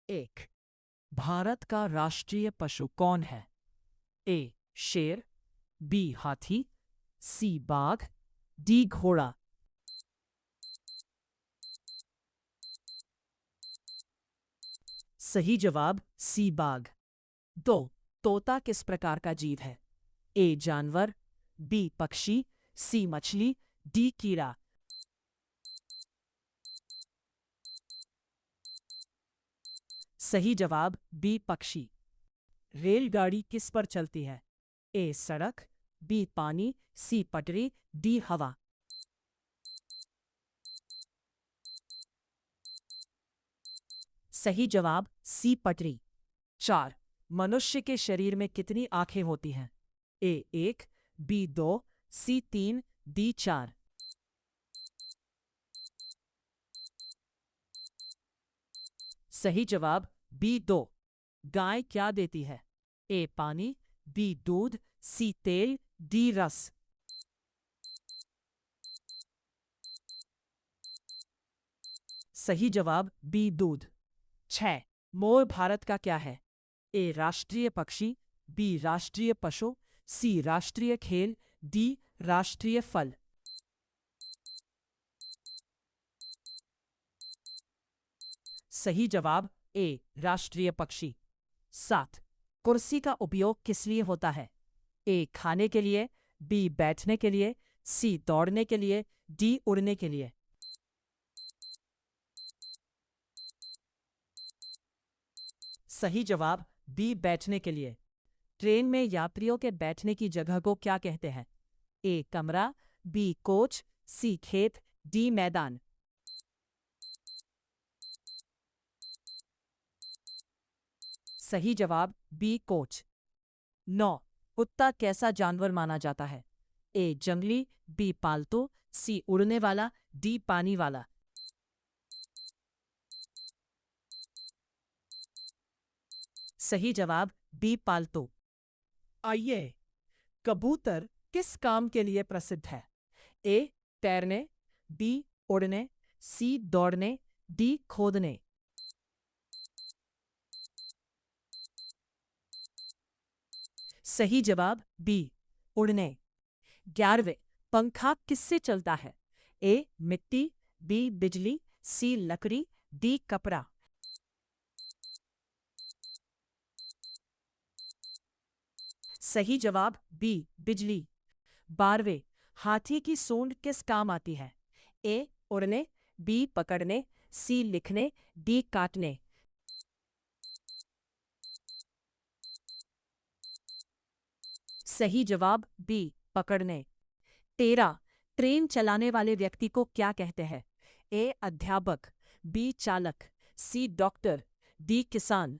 एक। भारत का राष्ट्रीय पशु कौन है? ए शेर, बी हाथी, सी बाघ, डी घोड़ा। सही जवाब सी बाघ। दो। तोता किस प्रकार का जीव है? ए जानवर, बी पक्षी, सी मछली, डी कीड़ा। सही जवाब बी पक्षी। रेलगाड़ी किस पर चलती है? ए सड़क, बी पानी, सी पटरी, डी हवा। सही जवाब सी पटरी। चार। मनुष्य के शरीर में कितनी आंखें होती हैं? ए एक, बी दो, सी तीन, डी चार। सही जवाब बी दो। गाय क्या देती है? ए पानी, बी दूध, सी तेल, डी रस। सही जवाब बी दूध। 6। मोर भारत का क्या है? ए राष्ट्रीय पक्षी, बी राष्ट्रीय पशु, सी राष्ट्रीय खेल, डी राष्ट्रीय फल। सही जवाब ए राष्ट्रीय पक्षी। 7। कुर्सी का उपयोग किस लिए होता है? ए खाने के लिए, बी बैठने के लिए, सी दौड़ने के लिए, डी उड़ने के लिए। सही जवाब बी बैठने के लिए। ट्रेन में यात्रियों के बैठने की जगह को क्या कहते हैं? ए कमरा, बी कोच, सी खेत, डी मैदान। सही जवाब बी कोच। 9। कुत्ता कैसा जानवर माना जाता है? ए जंगली, बी पालतू, सी उड़ने वाला, डी पानी वाला। सही जवाब बी पालतू। आइए, कबूतर किस काम के लिए प्रसिद्ध है? ए तैरने, बी उड़ने, सी दौड़ने, डी खोदने। सही जवाब बी उड़ने। 11। पंखा किससे चलता है? ए मिट्टी, बी बिजली, सी लकड़ी, डी कपड़ा। सही जवाब बी बिजली। 12। हाथी की सूंड किस काम आती है? ए उड़ने, बी पकड़ने, सी लिखने, डी काटने। सही जवाब बी पकड़ने। 13। ट्रेन चलाने वाले व्यक्ति को क्या कहते हैं? ए अध्यापक, बी चालक, सी डॉक्टर, डी किसान।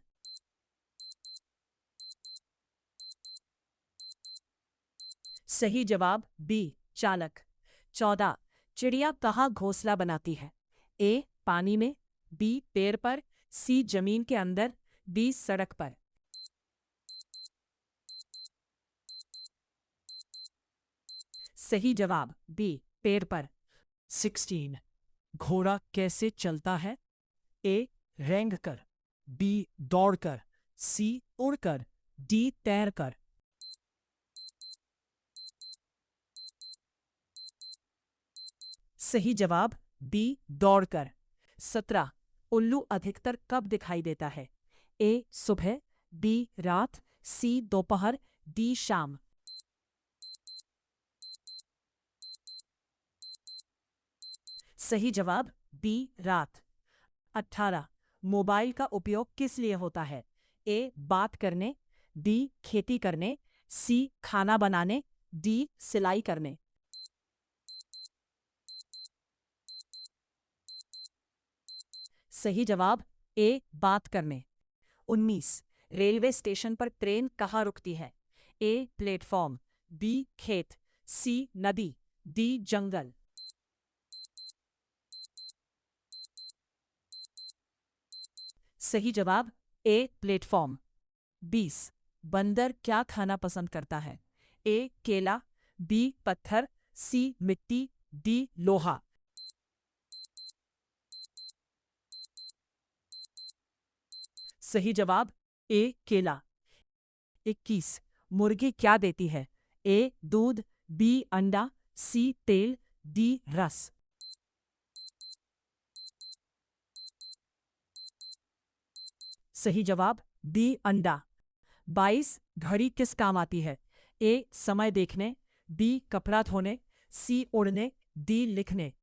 सही जवाब बी चालक। 14। चिड़िया कहाँ घोंसला बनाती है? ए पानी में, बी पेड़ पर, सी जमीन के अंदर, डी सड़क पर। सही जवाब बी पेड़ पर। 16। घोड़ा कैसे चलता है? ए रेंग कर, बी दौड़कर, सी उड़कर, डी तैरकर। सही जवाब बी दौड़कर। 17। उल्लू अधिकतर कब दिखाई देता है? ए सुबह, बी रात, सी दोपहर, डी शाम। सही जवाब बी रात। 18। मोबाइल का उपयोग किस लिए होता है? ए बात करने, बी खेती करने, सी खाना बनाने, डी सिलाई करने। सही जवाब ए बात करने। 19। रेलवे स्टेशन पर ट्रेन कहाँ रुकती है? ए प्लेटफॉर्म, बी खेत, सी नदी, डी जंगल। सही जवाब ए प्लेटफॉर्म। 20। बंदर क्या खाना पसंद करता है? ए केला, बी पत्थर, सी मिट्टी, डी लोहा। सही जवाब ए केला। 21 मुर्गी क्या देती है? ए दूध, बी अंडा, सी तेल, डी रस। सही जवाब बी अंडा। 22 घड़ी किस काम आती है? ए समय देखने, बी कपड़ा धोने, सी उड़ने, डी लिखने।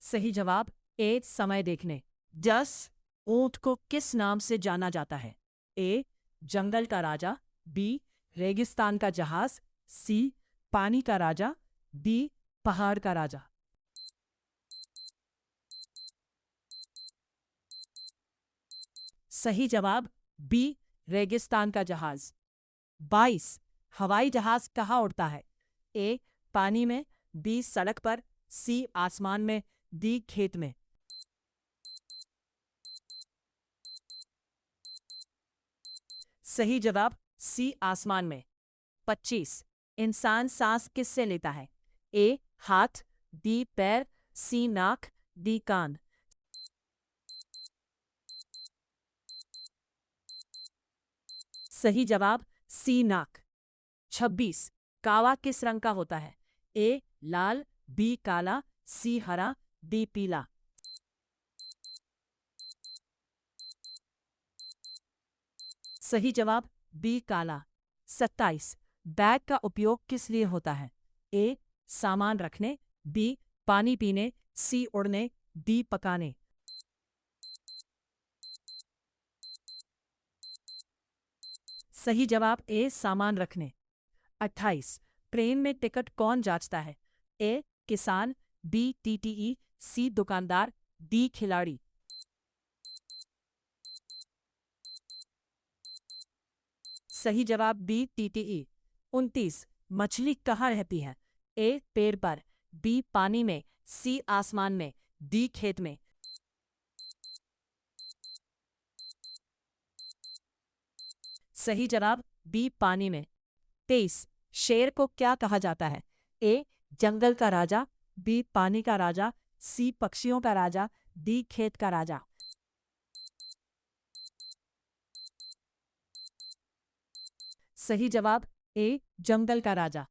सही जवाब ए समय देखने। 10 ऊंट को किस नाम से जाना जाता है? ए जंगल का राजा, बी रेगिस्तान का जहाज, सी पानी का राजा, डी पहाड़ का राजा। सही जवाब बी रेगिस्तान का जहाज। 22 हवाई जहाज कहाँ उड़ता है? ए पानी में, बी सड़क पर, सी आसमान में, डी खेत में। सही जवाब सी आसमान में। 25 इंसान सांस किससे लेता है? ए हाथ, बी पैर, सी नाक, डी कान। सही जवाब सी नाक। 26 कावा किस रंग का होता है? ए लाल, बी काला, सी हरा, डी पीला। सही जवाब बी काला। 27 बैग का उपयोग किस लिए होता है? ए सामान रखने, बी पानी पीने, सी उड़ने, डी पकाने। सही जवाब ए सामान रखने। 28 ट्रेन में टिकट कौन जांचता है? ए किसान, बी टीटीई, सी दुकानदार, डी खिलाड़ी। सही जवाब बी टीटीई। 29 मछली कहाँ रहती है? ए पेड़ पर, बी पानी में, सी आसमान में, डी खेत में। सही जवाब बी पानी में। 23 शेर को क्या कहा जाता है? ए जंगल का राजा, बी पानी का राजा, सी पक्षियों का राजा, डी खेत का राजा। सही जवाब ए जंगल का राजा।